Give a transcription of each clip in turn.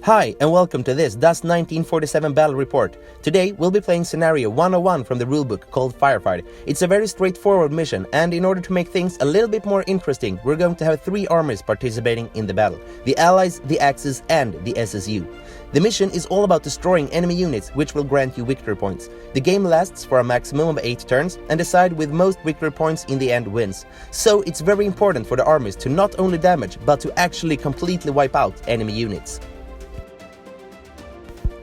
Hi and welcome to this DAS 1947 battle report. Today we'll be playing scenario 101 from the rulebook called Firefight. It's a very straightforward mission, and in order to make things a little bit more interesting, we're going to have 3 armies participating in the battle: the Allies, the Axis and the SSU. The mission is all about destroying enemy units, which will grant you victory points. The game lasts for a maximum of 8 turns, and the side with most victory points in the end wins. So it's very important for the armies to not only damage, but to actually completely wipe out enemy units.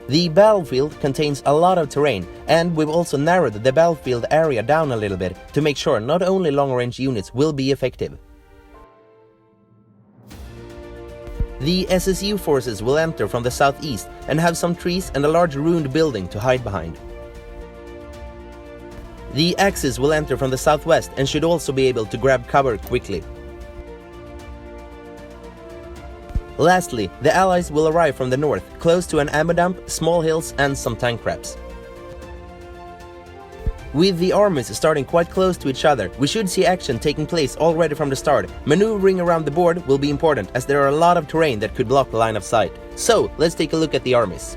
The battlefield contains a lot of terrain, and we've also narrowed the battlefield area down a little bit to make sure not only long-range units will be effective. The SSU forces will enter from the southeast and have some trees and a large ruined building to hide behind. The Axis will enter from the southwest and should also be able to grab cover quickly. Lastly, the Allies will arrive from the north, close to an ammo dump, small hills and some tank traps. With the armies starting quite close to each other, we should see action taking place already from the start. Maneuvering around the board will be important, as there are a lot of terrain that could block the line of sight. So, let's take a look at the armies.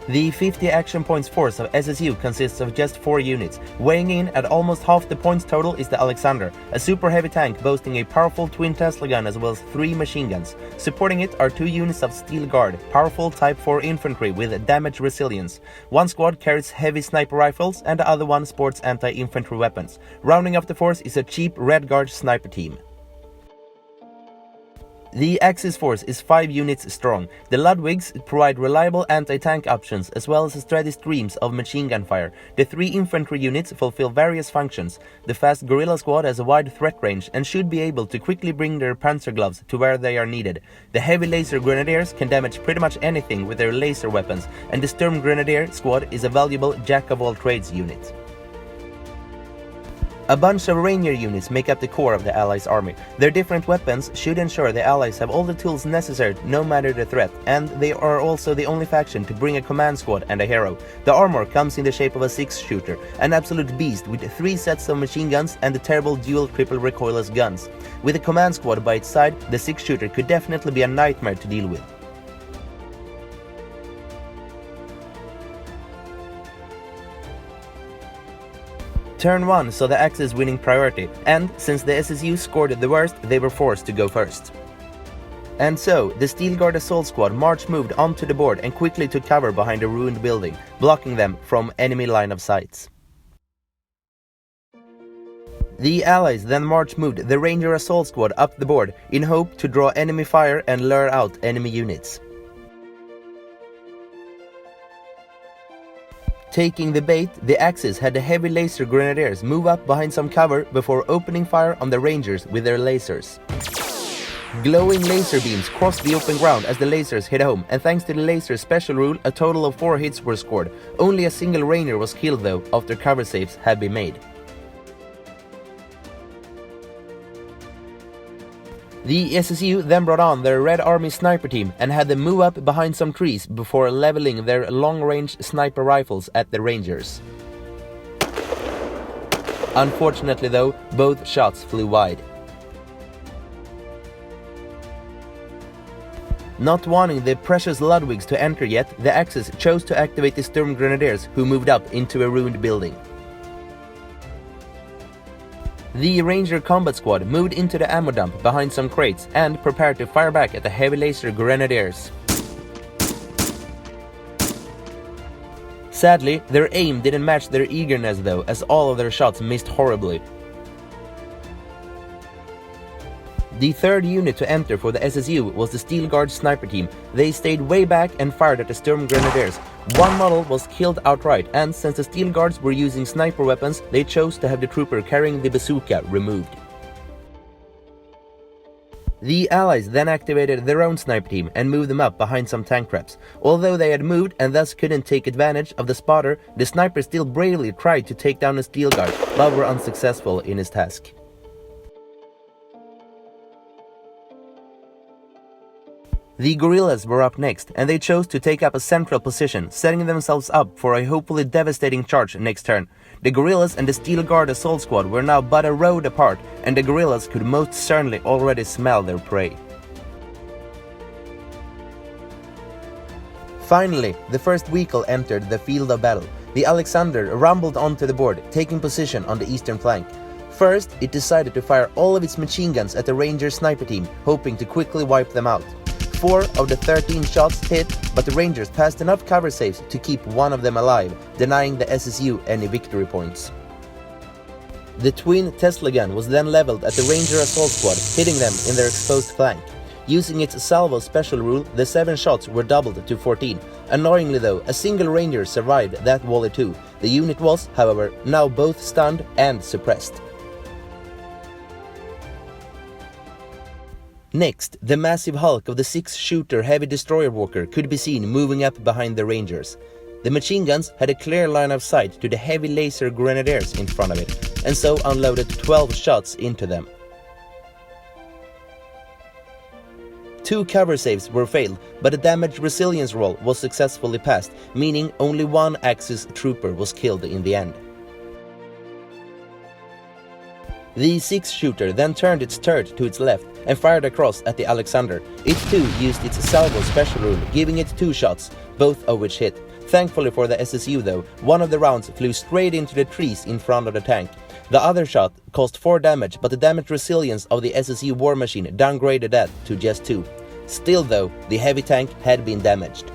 The 50 action points force of SSU consists of just 4 units. Weighing in at almost half the points total is the Alexander, a super heavy tank boasting a powerful twin Tesla gun as well as 3 machine guns. Supporting it are 2 units of Steel Guard, powerful Type 4 infantry with damage resilience. 1 squad carries heavy sniper rifles and the other one sports anti-infantry weapons. Rounding up the force is a cheap Red Guard sniper team. The Axis force is 5 units strong. The Ludwigs provide reliable anti-tank options as well as steady streams of machine gun fire. The 3 infantry units fulfill various functions. The fast guerrilla squad has a wide threat range and should be able to quickly bring their panzer gloves to where they are needed. The heavy laser grenadiers can damage pretty much anything with their laser weapons, and the Sturm Grenadier squad is a valuable jack-of-all-trades unit. A bunch of Ranger units make up the core of the Allies' army. Their different weapons should ensure the Allies have all the tools necessary no matter the threat, and they are also the only faction to bring a command squad and a hero. The armor comes in the shape of a 6-shooter, an absolute beast with 3 sets of machine guns and the terrible dual triple recoilless guns. With a command squad by its side, the 6-shooter could definitely be a nightmare to deal with. Turn 1 saw the Axis winning priority, and since the SSU scored the worst, they were forced to go first. And so, the Steel Guard assault squad moved onto the board and quickly took cover behind a ruined building, blocking them from enemy line of sights. The Allies then moved the Ranger assault squad up the board in hope to draw enemy fire and lure out enemy units. Taking the bait, the Axis had the heavy laser grenadiers move up behind some cover before opening fire on the Rangers with their lasers. Glowing laser beams crossed the open ground as the lasers hit home, and thanks to the laser special rule, a total of 4 hits were scored. Only a single Ranger was killed though, after cover saves had been made. The SSU then brought on their Red Army sniper team and had them move up behind some trees before leveling their long-range sniper rifles at the Rangers. Unfortunately though, both shots flew wide. Not wanting the precious Ludwigs to enter yet, the Axis chose to activate the Sturm Grenadiers, who moved up into a ruined building. The Ranger combat squad moved into the ammo dump behind some crates and prepared to fire back at the heavy laser grenadiers. Sadly, their aim didn't match their eagerness though, as all of their shots missed horribly. The 3rd unit to enter for the SSU was the Steel Guard sniper team. They stayed way back and fired at the Sturm Grenadiers. 1 model was killed outright, and since the Steel Guards were using sniper weapons, they chose to have the trooper carrying the bazooka removed. The Allies then activated their own sniper team and moved them up behind some tank traps. Although they had moved and thus couldn't take advantage of the spotter, the sniper still bravely tried to take down a Steel Guard, but were unsuccessful in his task. The guerrillas were up next, and they chose to take up a central position, setting themselves up for a hopefully devastating charge next turn. The guerrillas and the Steel Guard assault squad were now but a road apart, and the guerrillas could most certainly already smell their prey. Finally, the first vehicle entered the field of battle. The Alexander rumbled onto the board, taking position on the eastern flank. First, it decided to fire all of its machine guns at the Ranger sniper team, hoping to quickly wipe them out. 4 of the 13 shots hit, but the Rangers passed enough cover saves to keep one of them alive, denying the SSU any victory points. The twin Tesla gun was then leveled at the Ranger assault squad, hitting them in their exposed flank. Using its salvo special rule, the 7 shots were doubled to 14. Annoyingly though, a single Ranger survived that volley too. The unit was, however, now both stunned and suppressed. Next, the massive hulk of the 6-shooter heavy destroyer walker could be seen moving up behind the Rangers. The machine guns had a clear line of sight to the heavy laser grenadiers in front of it, and so unloaded 12 shots into them. 2 cover saves were failed, but a damage resilience roll was successfully passed, meaning only 1 Axis trooper was killed in the end. The 6-shooter then turned its turret to its left and fired across at the Alexander. It too used its salvo special rule, giving it 2 shots, both of which hit. Thankfully for the SSU though, one of the rounds flew straight into the trees in front of the tank. The other shot caused 4 damage, but the damage resilience of the SSU war machine downgraded that to just 2. Still though, the heavy tank had been damaged.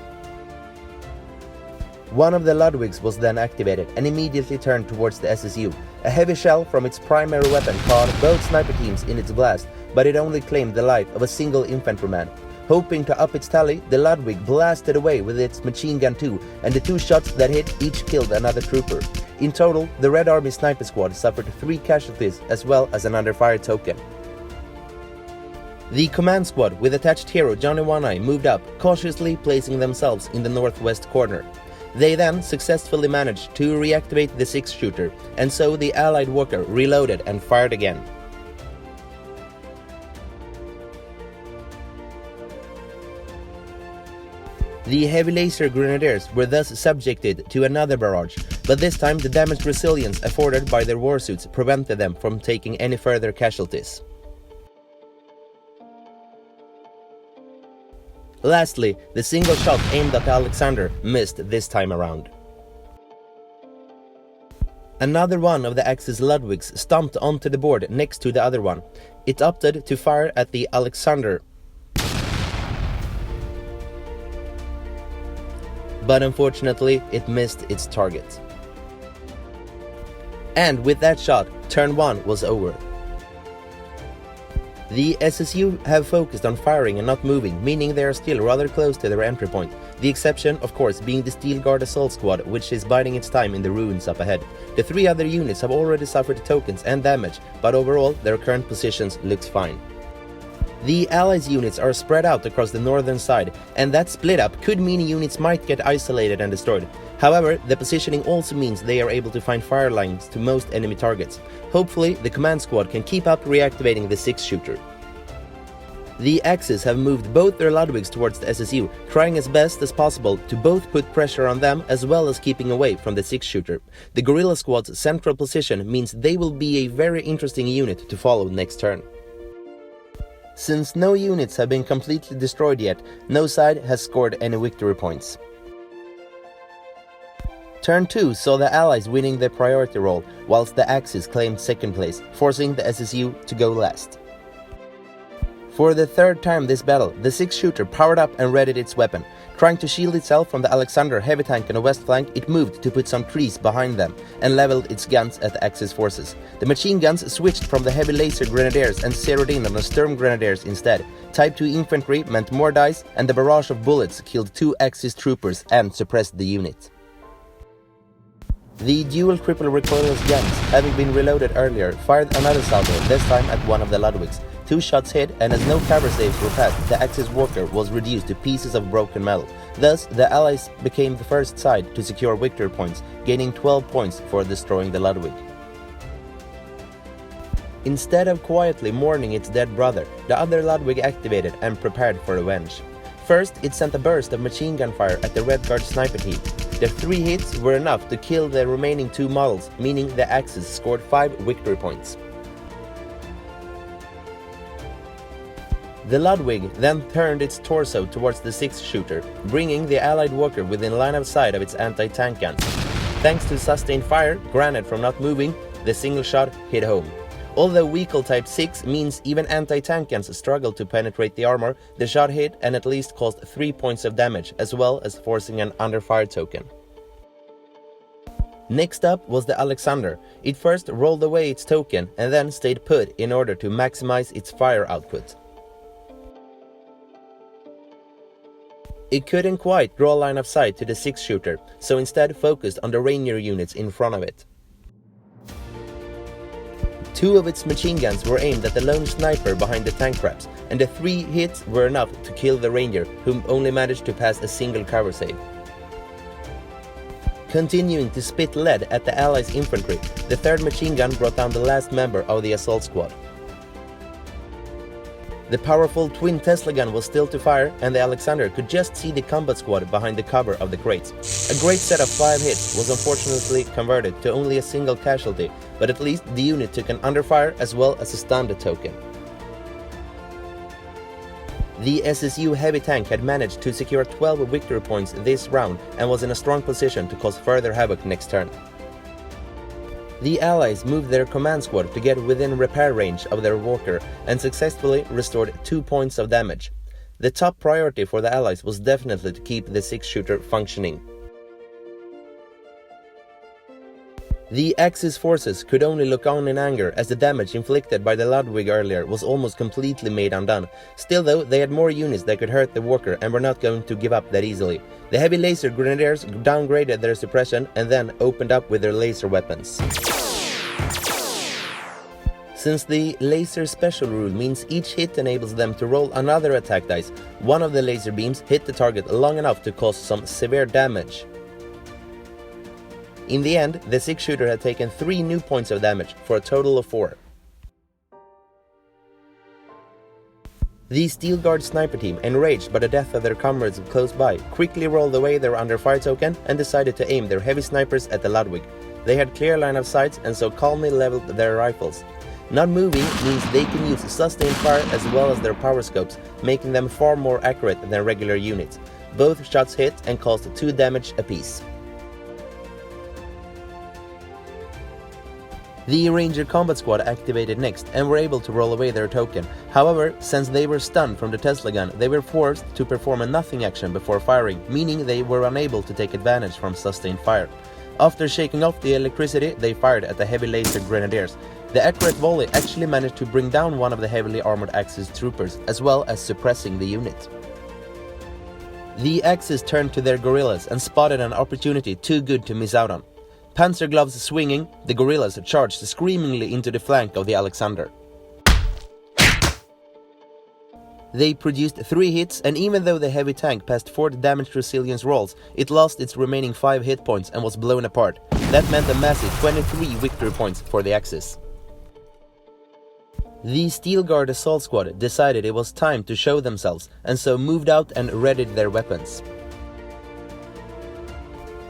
One of the Ludwigs was then activated and immediately turned towards the SSU. A heavy shell from its primary weapon caught both sniper teams in its blast, but it only claimed the life of a single infantryman. Hoping to up its tally, the Ludwig blasted away with its machine gun too, and the 2 shots that hit each killed another trooper. In total, the Red Army sniper squad suffered 3 casualties as well as an under fire token. The command squad with attached hero Johnny One-Eye moved up, cautiously placing themselves in the northwest corner. They then successfully managed to reactivate the 6-shooter, and so the allied walker reloaded and fired again. The heavy laser grenadiers were thus subjected to another barrage, but this time the damage resilience afforded by their warsuits prevented them from taking any further casualties. Lastly, the single shot aimed at Alexander missed this time around. Another one of the Axis Ludwigs stomped onto the board next to the other one. It opted to fire at the Alexander, but unfortunately it missed its target. And with that shot, turn 1 was over. The SSU have focused on firing and not moving, meaning they are still rather close to their entry point. The exception, of course, being the Steel Guard assault squad, which is biding its time in the ruins up ahead. The 3 other units have already suffered tokens and damage, but overall their current positions looks fine. The Allies units are spread out across the northern side, and that split up could mean units might get isolated and destroyed. However, the positioning also means they are able to find fire lines to most enemy targets. Hopefully, the command squad can keep up reactivating the 6-shooter. The Axis have moved both their Ludwigs towards the SSU, trying as best as possible to both put pressure on them as well as keeping away from the 6-shooter. The Guerrilla Squad's central position means they will be a very interesting unit to follow next turn. Since no units have been completely destroyed yet, no side has scored any victory points. Turn 2 saw the Allies winning the priority role, whilst the Axis claimed second place, forcing the SSU to go last. For the 3rd time this battle, the 6-shooter powered up and readied its weapon. Trying to shield itself from the Alexander heavy tank on the west flank, it moved to put some trees behind them and leveled its guns at the Axis forces. The machine guns switched from the heavy laser grenadiers and zeroed in on the Sturm grenadiers instead. Type 2 infantry meant more dice, and the barrage of bullets killed 2 Axis troopers and suppressed the unit. The dual triple recoilless guns, having been reloaded earlier, fired another salvo, this time at one of the Ludwigs. 2 shots hit, and as no cover saves were passed, the Axis walker was reduced to pieces of broken metal. Thus, the Allies became the first side to secure victory points, gaining 12 points for destroying the Ludwig. Instead of quietly mourning its dead brother, the other Ludwig activated and prepared for revenge. First, it sent a burst of machine gun fire at the Red Guard sniper team. The 3 hits were enough to kill the remaining 2 models, meaning the Axis scored 5 victory points. The Ludwig then turned its torso towards the 6-shooter, bringing the Allied Walker within line of sight of its anti-tank guns. Thanks to sustained fire granted from not moving, the single shot hit home. Although vehicle type 6 means even anti-tank guns struggled to penetrate the armor, the shot hit and at least caused 3 points of damage, as well as forcing an under-fire token. Next up was the Alexander. It first rolled away its token and then stayed put in order to maximize its fire output. It couldn't quite draw line of sight to the 6-shooter, so instead focused on the Rainier units in front of it. 2 of its machine guns were aimed at the lone sniper behind the tank traps, and the 3 hits were enough to kill the Ranger, whom only managed to pass a single cover save. Continuing to spit lead at the Allies' infantry, the 3rd machine gun brought down the last member of the assault squad. The powerful twin Tesla gun was still to fire, and the Alexander could just see the combat squad behind the cover of the crates. A great set of 5 hits was unfortunately converted to only a single casualty, but at least the unit took an underfire as well as a stunned token. The SSU heavy tank had managed to secure 12 victory points this round and was in a strong position to cause further havoc next turn. The Allies moved their command squad to get within repair range of their Walker and successfully restored 2 points of damage. The top priority for the Allies was definitely to keep the 6-shooter functioning. The Axis forces could only look on in anger as the damage inflicted by the Ludwig earlier was almost completely made undone. Still though, they had more units that could hurt the Walker and were not going to give up that easily. The heavy laser grenadiers downgraded their suppression and then opened up with their laser weapons. Since the laser special rule means each hit enables them to roll another attack dice, one of the laser beams hit the target long enough to cause some severe damage. In the end, the 6-shooter had taken 3 new points of damage, for a total of 4. The Steel Guard sniper team, enraged by the death of their comrades close by, quickly rolled away their under-fire token and decided to aim their heavy snipers at the Ludwig. They had clear line of sight and so calmly leveled their rifles. Not moving means they can use sustained fire as well as their power scopes, making them far more accurate than regular units. Both shots hit and caused 2 damage apiece. The Ranger Combat Squad activated next and were able to roll away their token. However, since they were stunned from the Tesla gun, they were forced to perform a nothing action before firing, meaning they were unable to take advantage from sustained fire. After shaking off the electricity, they fired at the heavy laser grenadiers. The accurate volley actually managed to bring down one of the heavily armored Axis troopers, as well as suppressing the unit. The Axis turned to their guerrillas and spotted an opportunity too good to miss out on. Panzer gloves swinging, the guerrillas charged screamingly into the flank of the Alexander. They produced 3 hits, and even though the heavy tank passed 4 damage resilience rolls, it lost its remaining 5 hit points and was blown apart. That meant a massive 23 victory points for the Axis. The Steel Guard assault squad decided it was time to show themselves, and so moved out and readied their weapons.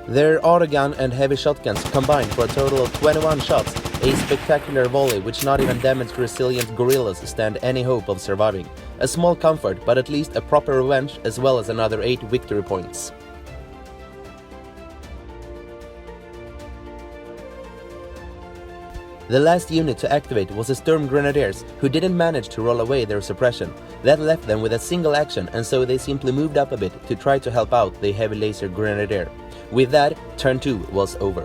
Their autogun and heavy shotguns combined for a total of 21 shots, a spectacular volley which not even damaged resilient guerrillas stand any hope of surviving. A small comfort, but at least a proper revenge, as well as another 8 victory points. The last unit to activate was the Sturm Grenadiers, who didn't manage to roll away their suppression. That left them with a single action, and so they simply moved up a bit to try to help out the heavy laser grenadier. With that, turn 2 was over.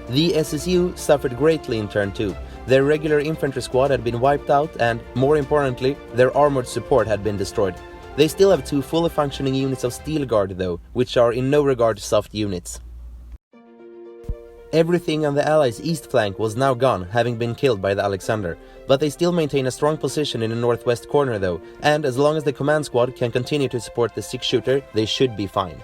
The SSU suffered greatly in turn 2. Their regular infantry squad had been wiped out and, more importantly, their armored support had been destroyed. They still have 2 fully functioning units of Steel Guard though, which are in no regard soft units. Everything on the Allies' east flank was now gone, having been killed by the Alexander, but they still maintain a strong position in the northwest corner though, and as long as the command squad can continue to support the 6-shooter, they should be fine.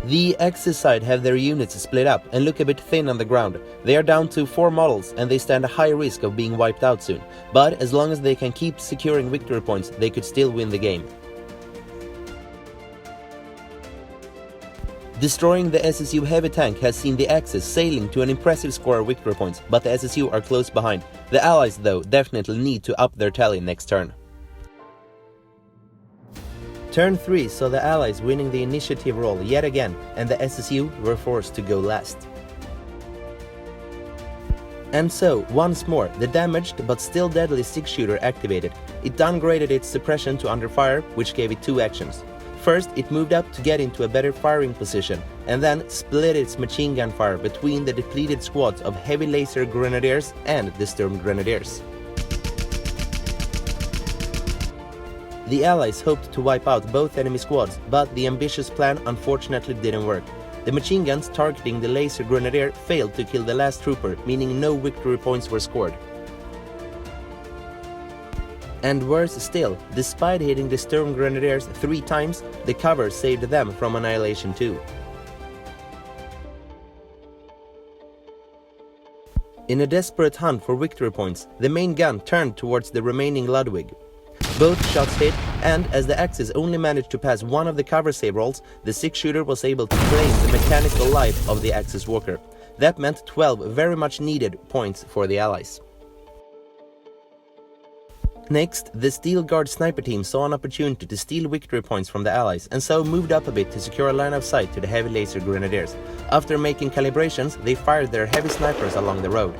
The Axis side have their units split up and look a bit thin on the ground. They are down to 4 models and they stand a high risk of being wiped out soon, but as long as they can keep securing victory points, they could still win the game. Destroying the SSU heavy tank has seen the Axis sailing to an impressive score of victory points, but the SSU are close behind. The Allies, though, definitely need to up their tally next turn. Turn 3 saw the Allies winning the initiative role yet again, and the SSU were forced to go last. And so, once more, the damaged but still deadly 6-shooter activated. It downgraded its suppression to under fire, which gave it 2 actions. First, it moved up to get into a better firing position, and then split its machine gun fire between the depleted squads of heavy laser grenadiers and the Sturm grenadiers. The Allies hoped to wipe out both enemy squads, but the ambitious plan unfortunately didn't work. The machine guns targeting the laser grenadier failed to kill the last trooper, meaning no victory points were scored. And worse still, despite hitting the Sturm grenadiers 3 times, the cover saved them from annihilation too. In a desperate hunt for victory points, the main gun turned towards the remaining Ludwig. Both shots hit, and as the Axis only managed to pass one of the cover save rolls, the 6-shooter was able to claim the mechanical life of the Axis Walker. That meant 12 very much needed points for the Allies. Next, the Steel Guard sniper team saw an opportunity to steal victory points from the Allies, and so moved up a bit to secure a line of sight to the heavy laser grenadiers. After making calibrations, they fired their heavy snipers along the road.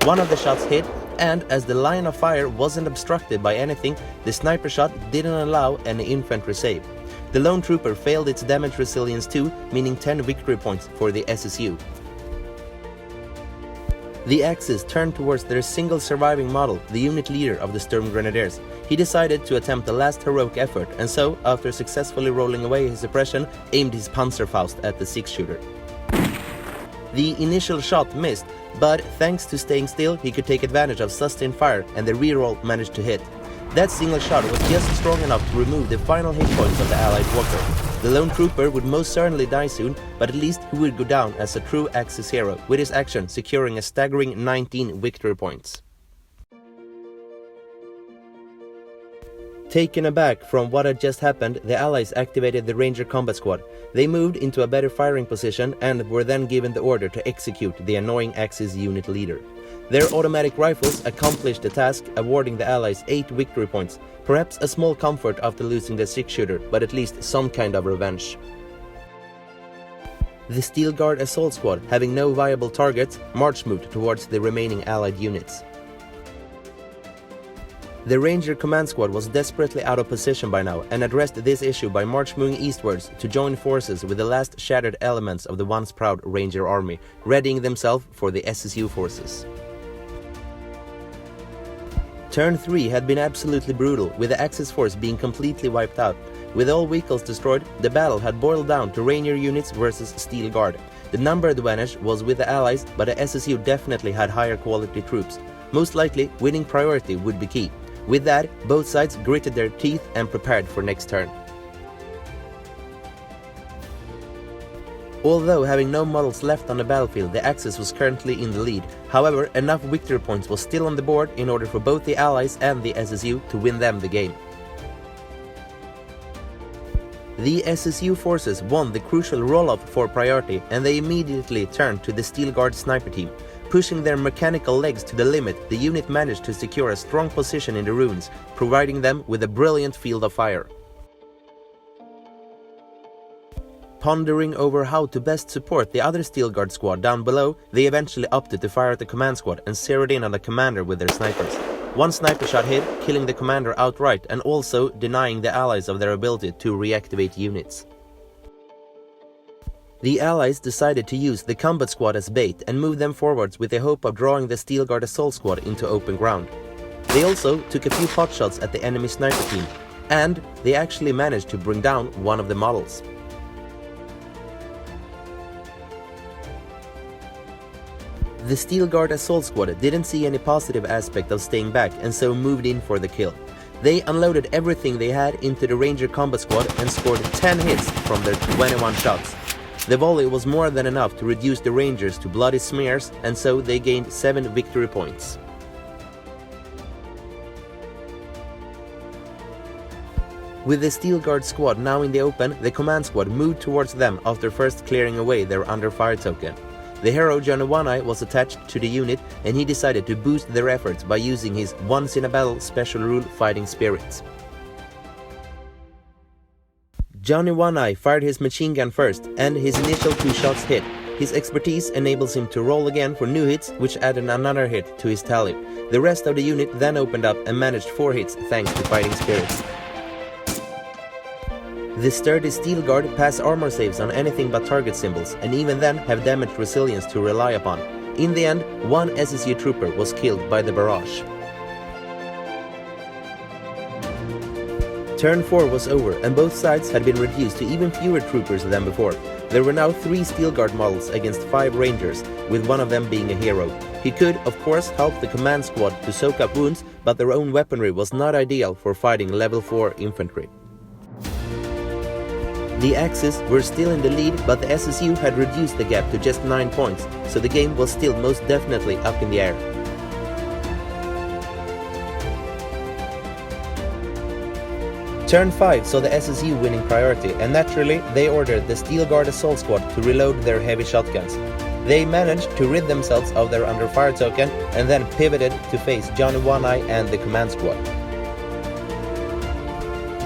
One of the shots hit, and as the line of fire wasn't obstructed by anything, the sniper shot didn't allow any infantry save. The lone trooper failed its damage resilience too, meaning 10 victory points for the SSU. The Axis turned towards their single surviving model, the unit leader of the Sturm Grenadiers. He decided to attempt the last heroic effort, and so, after successfully rolling away his suppression, aimed his Panzerfaust at the 6-shooter. The initial shot missed, but thanks to staying still, he could take advantage of sustained fire, and the reroll managed to hit. That single shot was just strong enough to remove the final hit points of the Allied Walker. The lone trooper would most certainly die soon, but at least he would go down as a true Axis hero, with his action securing a staggering 19 victory points. Taken aback from what had just happened, the Allies activated the Ranger Combat Squad. They moved into a better firing position and were then given the order to execute the annoying Axis unit leader. Their automatic rifles accomplished the task, awarding the Allies 8 victory points, perhaps a small comfort after losing the 6-shooter, but at least some kind of revenge. The Steel Guard Assault Squad, having no viable targets, march moved towards the remaining Allied units. The Ranger Command Squad was desperately out of position by now and addressed this issue by march moving eastwards to join forces with the last shattered elements of the once proud Ranger army, readying themselves for the SSU forces. Turn 3 had been absolutely brutal, with the Axis force being completely wiped out. With all vehicles destroyed, the battle had boiled down to Ranger units versus Steel Guard. The number advantage was with the Allies, but the SSU definitely had higher quality troops. Most likely, winning priority would be key. With that, both sides gritted their teeth and prepared for next turn. Although having no models left on the battlefield, the Axis was currently in the lead. However, enough victory points was still on the board in order for both the Allies and the SSU to win them the game. The SSU forces won the crucial roll-up for priority, and they immediately turned to the Steel Guard sniper team. Pushing their mechanical legs to the limit, the unit managed to secure a strong position in the ruins, providing them with a brilliant field of fire. Pondering over how to best support the other Steel Guard squad down below, they eventually opted to fire at the command squad and zeroed in on the commander with their snipers. One sniper shot hit, killing the commander outright and also denying the Allies of their ability to reactivate units. The Allies decided to use the combat squad as bait and move them forwards with the hope of drawing the Steel Guard assault squad into open ground. They also took a few potshots at the enemy sniper team, and they actually managed to bring down one of the models. The Steel Guard assault squad didn't see any positive aspect of staying back and so moved in for the kill. They unloaded everything they had into the Ranger combat squad and scored 10 hits from their 21 shots. The volley was more than enough to reduce the Rangers to bloody smears, and so they gained 7 victory points. With the Steel Guard squad now in the open, the command squad moved towards them after first clearing away their under fire token. The hero Johnny One-Eye was attached to the unit, and he decided to boost their efforts by using his once in a battle special rule Fighting Spirits. Johnny One-Eye fired his machine gun first, and his initial 2 shots hit. His expertise enables him to roll again for new hits, which added another hit to his tally. The rest of the unit then opened up and managed 4 hits thanks to Fighting Spirits. The sturdy Steel Guard pass armor saves on anything but target symbols, and even then have damaged resilience to rely upon. In the end, 1 SSU trooper was killed by the barrage. Turn 4 was over, and both sides had been reduced to even fewer troopers than before. There were now 3 Steel Guard models against 5 Rangers, with one of them being a hero. He could, of course, help the command squad to soak up wounds, but their own weaponry was not ideal for fighting level 4 infantry. The Axis were still in the lead, but the SSU had reduced the gap to just 9 points, so the game was still most definitely up in the air. Turn 5 saw the SSU winning priority, and naturally they ordered the Steel Guard assault squad to reload their heavy shotguns. They managed to rid themselves of their under fire token and then pivoted to face Johnny One-Eye and the command squad.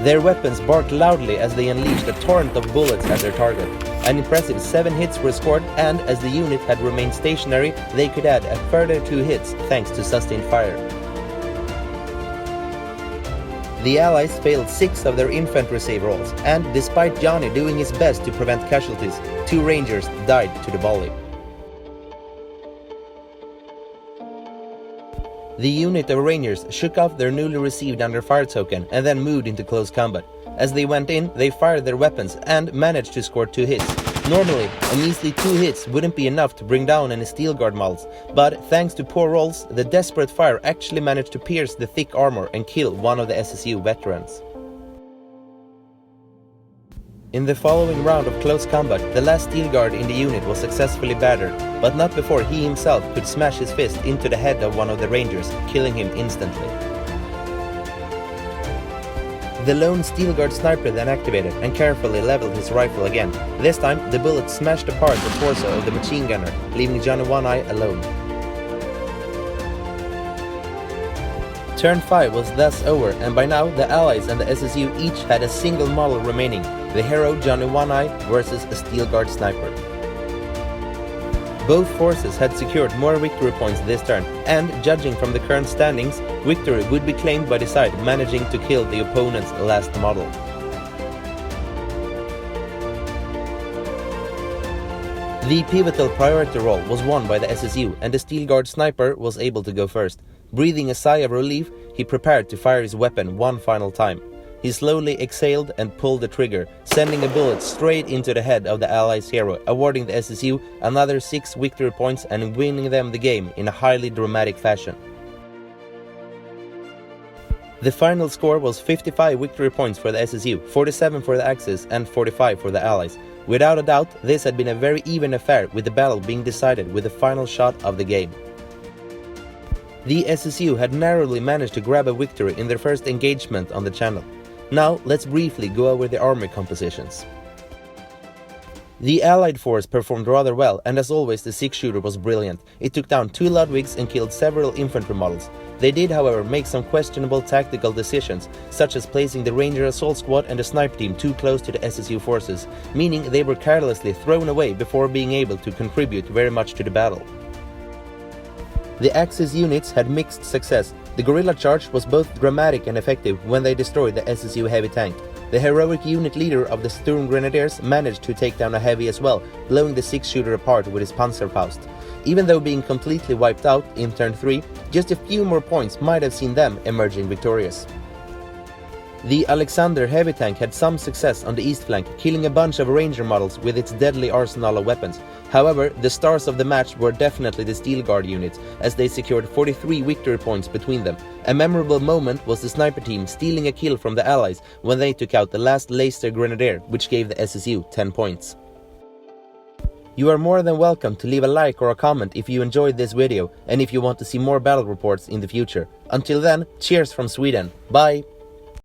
Their weapons barked loudly as they unleashed a torrent of bullets at their target. An impressive 7 hits were scored, and as the unit had remained stationary, they could add a further 2 hits thanks to sustained fire. The Allies failed 6 of their infantry save rolls, and despite Johnny doing his best to prevent casualties, 2 Rangers died to the volley. The unit of Rangers shook off their newly received under fire token and then moved into close combat. As they went in, they fired their weapons and managed to score 2 hits. Normally, a measly 2 hits wouldn't be enough to bring down any Steel Guard models, but thanks to poor rolls, the desperate fire actually managed to pierce the thick armor and kill one of the SSU veterans. In the following round of close combat, the last Steel Guard in the unit was successfully battered, but not before he himself could smash his fist into the head of one of the Rangers, killing him instantly. The lone Steel Guard sniper then activated and carefully leveled his rifle again. This time, the bullet smashed apart the torso of the machine gunner, leaving Johnny One-Eye alone. Turn 5 was thus over, and by now the Allies and the SSU each had a single model remaining, the hero Johnny One-Eye versus a Steel Guard sniper. Both forces had secured more victory points this turn, and judging from the current standings, victory would be claimed by the side managing to kill the opponent's last model. The pivotal priority roll was won by the SSU, and the Steel Guard sniper was able to go first. Breathing a sigh of relief, he prepared to fire his weapon one final time. He slowly exhaled and pulled the trigger, sending a bullet straight into the head of the Allies' hero, awarding the SSU another 6 victory points and winning them the game in a highly dramatic fashion. The final score was 55 victory points for the SSU, 47 for the Axis and 45 for the Allies. Without a doubt, this had been a very even affair, with the battle being decided with the final shot of the game. The SSU had narrowly managed to grab a victory in their first engagement on the channel. Now, let's briefly go over the army compositions. The Allied force performed rather well, and as always the 6-shooter was brilliant. It took down 2 Ludwigs and killed several infantry models. They did, however, make some questionable tactical decisions, such as placing the Ranger assault squad and the sniper team too close to the SSU forces, meaning they were carelessly thrown away before being able to contribute very much to the battle. The Axis units had mixed success. The guerrilla charge was both dramatic and effective when they destroyed the SSU heavy tank. The heroic unit leader of the Sturm Grenadiers managed to take down a heavy as well, blowing the 6-shooter apart with his Panzerfaust. Even though being completely wiped out in turn 3, just a few more points might have seen them emerging victorious. The Alexander heavy tank had some success on the east flank, killing a bunch of Ranger models with its deadly arsenal of weapons. However, the stars of the match were definitely the Steel Guard units, as they secured 43 victory points between them. A memorable moment was the sniper team stealing a kill from the Allies when they took out the last Leicester Grenadier, which gave the SSU 10 points. You are more than welcome to leave a like or a comment if you enjoyed this video and if you want to see more battle reports in the future. Until then, cheers from Sweden. Bye!